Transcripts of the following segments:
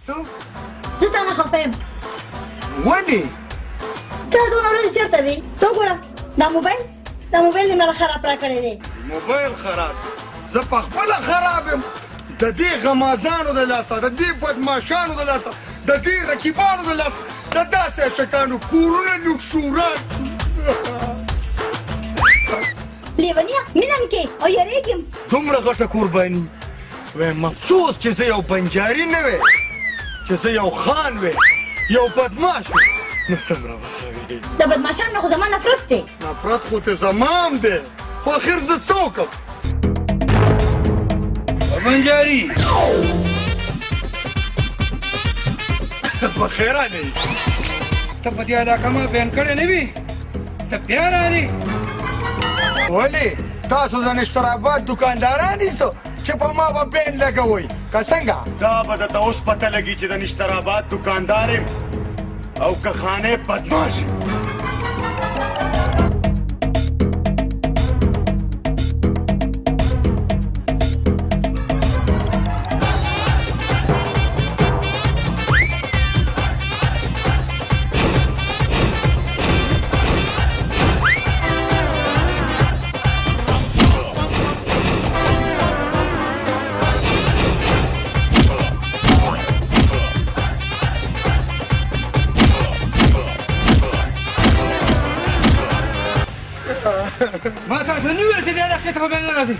څه؟ زه تا نه خفه یم. ولې؟ ته دونه ورځې چېرته وې؟ ته وګوره دا موبایل دې مې خراب را کړی دی. موبایل خراب؟ زه په خپله خراب یم. د دې غمازانو د لاسه، د دې بدماشانو د لاسه، د دې رقیبانو د لاسه، د داسې اشکانو کورونه لوټ شوران. لیونیه مینه مې کې او یېرېږم. دومره غټه قرباني. وایم افسوس چې زه یو بنجاري نه وې، چې زه یو خان وې، یو بدماش وې، نو څومره وخوي. د بدماشانو نه خو زما نفرت دی. نفرت خو ته زما هم دی، خو اخر زه څه وکړم؟ بنجاري په خیرانه یې. ته په دې علاقه ما بیان کړی نه وي، ته بیا رالې. ولې تاسو د نشتراباد دکانداران یاستو چې په ما به بین لګوئ که څنګه؟ دا به درته اوس پته لګي چې د نشتراباد دکاندار یم او که خانې بدماش یم. ما ته نه ویل چې دې علاقې ته خو بیا نه راځې.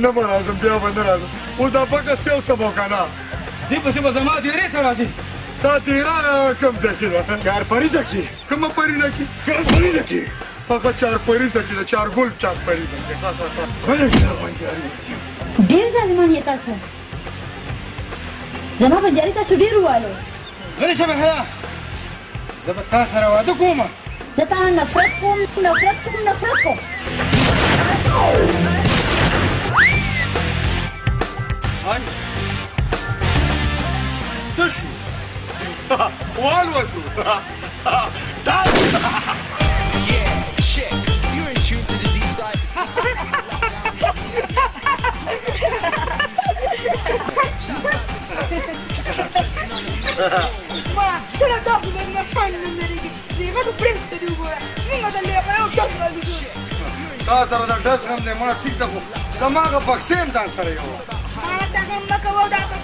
نه به راځم، بیا به نه راځم. اوس دا بکه سیو څه به که نه؟ دې پسې به زما دیرې ته راځې. ستا دیره کوم ځای کې ده؟ چارپریزه کې. کومه پریزه کې؟ چارپریزه کې. هغه چارپریزه کې ده، چارګل چارپریزه کې. کله چې د بنجاري وځي. ډېر ظالمان یې تاسو. زما بنجاري تاسو ډېر ووالو. غلی شه بهیا، زه به تا سره واده کوم. زه تا نه نفرت کوم. څه شو؟ والوتو. Ma ce la dopo non mi fanno devi vado presto di ora non da lì ma non sto di ora تا سره د ډز غم دی، مړه ټیک ده، خو زما هغه بکسې هم ځان سره یوه. ما ته هم نه کوو دا ته